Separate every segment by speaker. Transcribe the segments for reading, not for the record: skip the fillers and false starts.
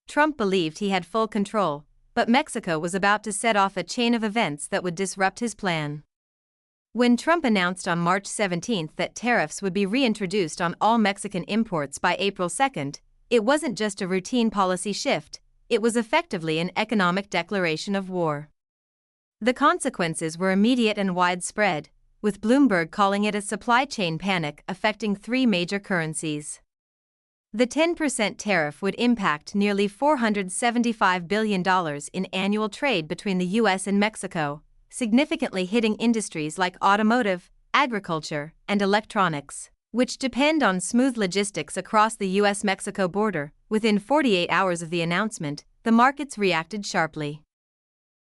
Speaker 1: Trump believed he had full control, but Mexico was about to set off a chain of events that would disrupt his plan. When Trump announced on March 17 that tariffs would be reintroduced on all Mexican imports by April 2, it wasn't just a routine policy shift, it was effectively an economic declaration of war. The consequences were immediate and widespread, with Bloomberg calling it a supply chain panic affecting three major currencies. The 10% tariff would impact nearly $475 billion in annual trade between the U.S. and Mexico, significantly hitting industries like automotive, agriculture, and electronics, which depend on smooth logistics across the U.S.-Mexico border. Within 48 hours of the announcement, the markets reacted sharply.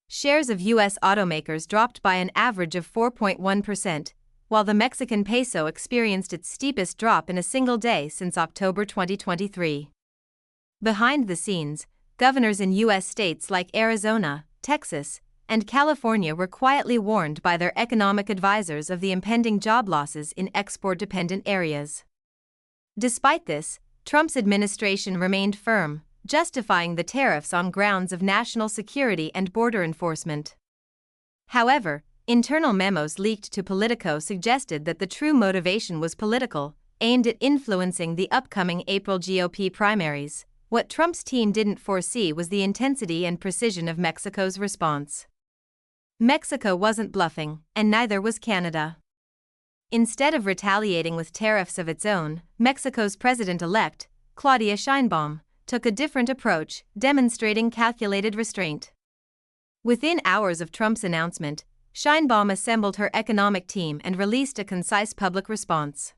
Speaker 1: Shares of U.S. automakers dropped by an average of 4.1%, while the Mexican peso experienced its steepest drop in a single day since October 2023. Behind the scenes, governors in U.S. states like Arizona, Texas, and California were quietly warned by their economic advisors of the impending job losses in export-dependent areas. Despite this, Trump's administration remained firm, justifying the tariffs on grounds of national security and border enforcement. However, internal memos leaked to Politico suggested that the true motivation was political, aimed at influencing the upcoming April GOP primaries. What Trump's team didn't foresee was the intensity and precision of Mexico's response. Mexico wasn't bluffing, and neither was Canada. Instead of retaliating with tariffs of its own, Mexico's president-elect, Claudia Sheinbaum, took a different approach, demonstrating calculated restraint. Within hours of Trump's announcement, Sheinbaum assembled her economic team and released a concise public response.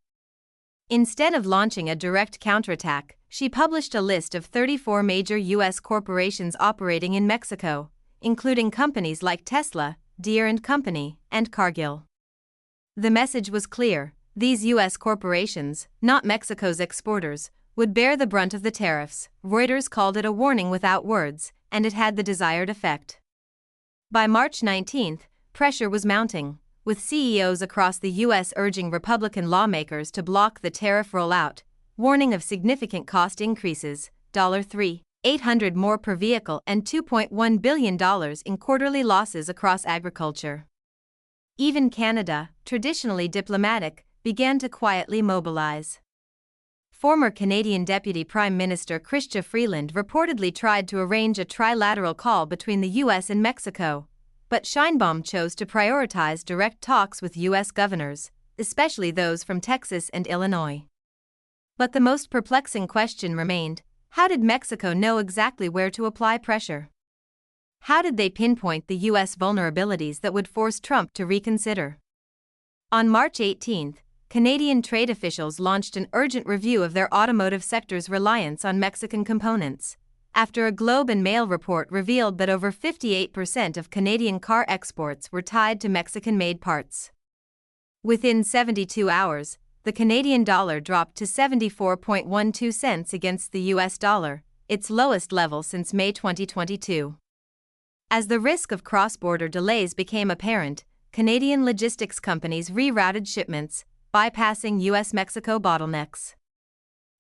Speaker 1: Instead of launching a direct counterattack, she published a list of 34 major U.S. corporations operating in Mexico, including companies like Tesla, Deere & Company, and Cargill. The message was clear: these U.S. corporations, not Mexico's exporters, would bear the brunt of the tariffs. Reuters called it a warning without words, and it had the desired effect. By March 19, pressure was mounting, with CEOs across the U.S. urging Republican lawmakers to block the tariff rollout, warning of significant cost increases, $3,800 more per vehicle and $2.1 billion in quarterly losses across agriculture. Even Canada, traditionally diplomatic, began to quietly mobilize. Former Canadian Deputy Prime Minister Chrystia Freeland reportedly tried to arrange a trilateral call between the U.S. and Mexico, but Sheinbaum chose to prioritize direct talks with U.S. governors, especially those from Texas and Illinois. But the most perplexing question remained: how did Mexico know exactly where to apply pressure? How did they pinpoint the U.S. vulnerabilities that would force Trump to reconsider? On March 18, Canadian trade officials launched an urgent review of their automotive sector's reliance on Mexican components, after a Globe and Mail report revealed that over 58% of Canadian car exports were tied to Mexican-made parts. Within 72 hours, the Canadian dollar dropped to 74.12 cents against the US dollar, its lowest level since May 2022. As the risk of cross-border delays became apparent, Canadian logistics companies rerouted shipments, bypassing US-Mexico bottlenecks.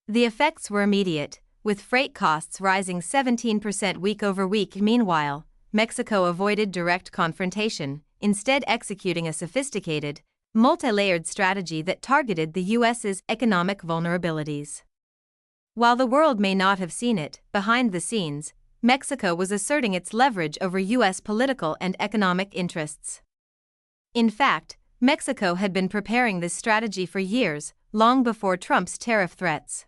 Speaker 1: The effects were immediate, with freight costs rising 17% week over week. Meanwhile, Mexico avoided direct confrontation, instead executing a sophisticated, multi-layered strategy that targeted the U.S.'s economic vulnerabilities. While the world may not have seen it, behind the scenes, Mexico was asserting its leverage over U.S. political and economic interests. In fact, Mexico had been preparing this strategy for years, long before Trump's tariff threats.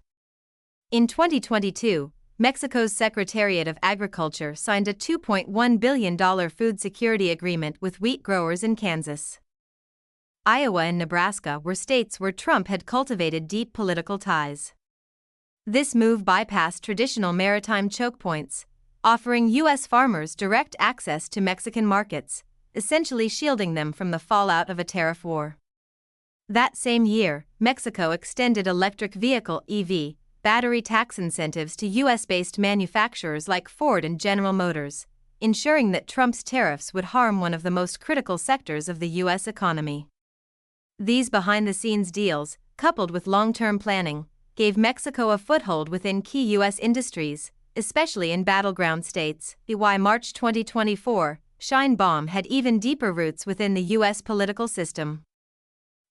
Speaker 1: In 2022, Mexico's Secretariat of Agriculture signed a $2.1 billion food security agreement with wheat growers in Kansas. Iowa and Nebraska were states where Trump had cultivated deep political ties. This move bypassed traditional maritime choke points, offering U.S. farmers direct access to Mexican markets, essentially shielding them from the fallout of a tariff war. That same year, Mexico extended electric vehicle (EV) battery tax incentives to U.S.-based manufacturers like Ford and General Motors, ensuring that Trump's tariffs would harm one of the most critical sectors of the U.S. economy. These behind-the-scenes deals, coupled with long-term planning, gave Mexico a foothold within key U.S. industries, especially in battleground states. By March 2024, Sheinbaum had even deeper roots within the U.S. political system.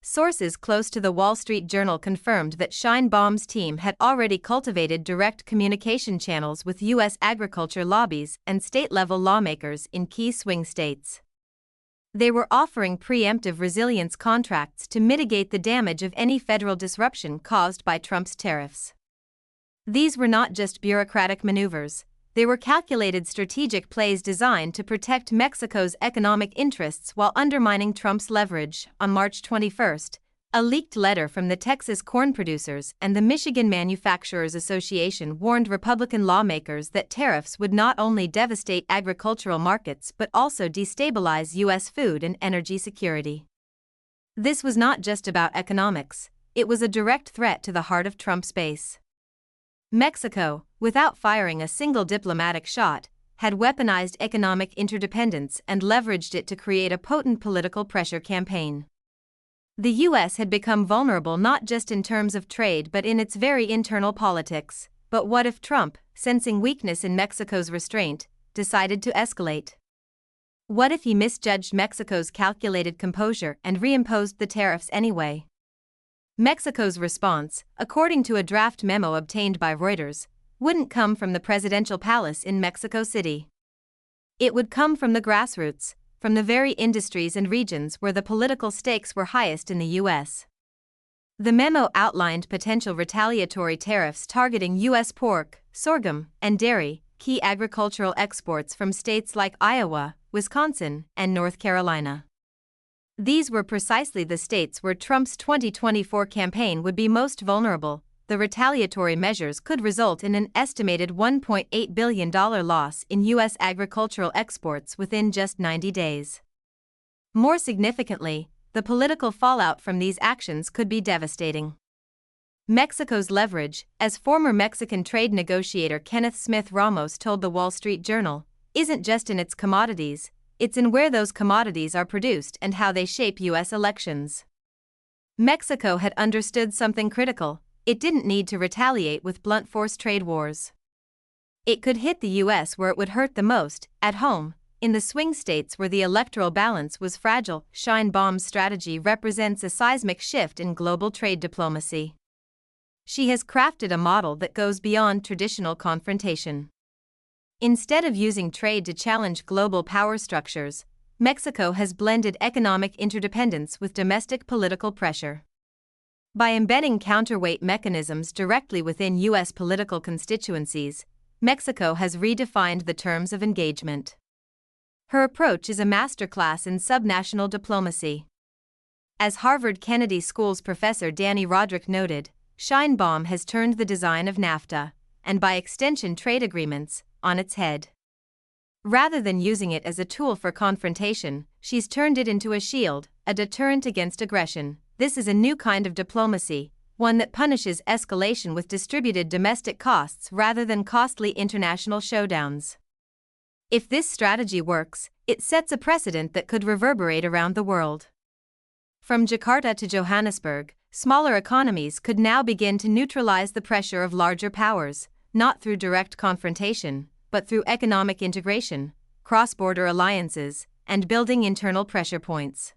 Speaker 1: Sources close to the Wall Street Journal confirmed that Sheinbaum's team had already cultivated direct communication channels with U.S. agriculture lobbies and state-level lawmakers in key swing states. They were offering preemptive resilience contracts to mitigate the damage of any federal disruption caused by Trump's tariffs. These were not just bureaucratic maneuvers, they were calculated strategic plays designed to protect Mexico's economic interests while undermining Trump's leverage. On March 21, a leaked letter from the Texas corn producers and the Michigan Manufacturers Association warned Republican lawmakers that tariffs would not only devastate agricultural markets but also destabilize U.S. food and energy security. This was not just about economics, it was a direct threat to the heart of Trump's base. Mexico, without firing a single diplomatic shot, had weaponized economic interdependence and leveraged it to create a potent political pressure campaign. The U.S. had become vulnerable not just in terms of trade but in its very internal politics. But what if Trump, sensing weakness in Mexico's restraint, decided to escalate? What if he misjudged Mexico's calculated composure and reimposed the tariffs anyway? Mexico's response, according to a draft memo obtained by Reuters, wouldn't come from the presidential palace in Mexico City. It would come from the grassroots, from the very industries and regions where the political stakes were highest in the U.S. The memo outlined potential retaliatory tariffs targeting U.S. pork, sorghum, and dairy, key agricultural exports from states like Iowa, Wisconsin, and North Carolina. These were precisely the states where Trump's 2024 campaign would be most vulnerable. The retaliatory measures could result in an estimated $1.8 billion loss in U.S. agricultural exports within just 90 days. More significantly, the political fallout from these actions could be devastating. Mexico's leverage, as former Mexican trade negotiator Kenneth Smith Ramos told the Wall Street Journal, isn't just in its commodities, it's in where those commodities are produced and how they shape U.S. elections. Mexico had understood something critical: it didn't need to retaliate with blunt force trade wars. It could hit the U.S. where it would hurt the most, at home, in the swing states where the electoral balance was fragile. Sheinbaum's strategy represents a seismic shift in global trade diplomacy. She has crafted a model that goes beyond traditional confrontation. Instead of using trade to challenge global power structures, Mexico has blended economic interdependence with domestic political pressure. By embedding counterweight mechanisms directly within U.S. political constituencies, Mexico has redefined the terms of engagement. Her approach is a masterclass in subnational diplomacy. As Harvard Kennedy School's professor Danny Roderick noted, Sheinbaum has turned the design of NAFTA, and by extension trade agreements, on its head. Rather than using it as a tool for confrontation, she's turned it into a shield, a deterrent against aggression. This is a new kind of diplomacy, one that punishes escalation with distributed domestic costs rather than costly international showdowns. If this strategy works, it sets a precedent that could reverberate around the world. From Jakarta to Johannesburg, smaller economies could now begin to neutralize the pressure of larger powers, not through direct confrontation, but through economic integration, cross-border alliances, and building internal pressure points.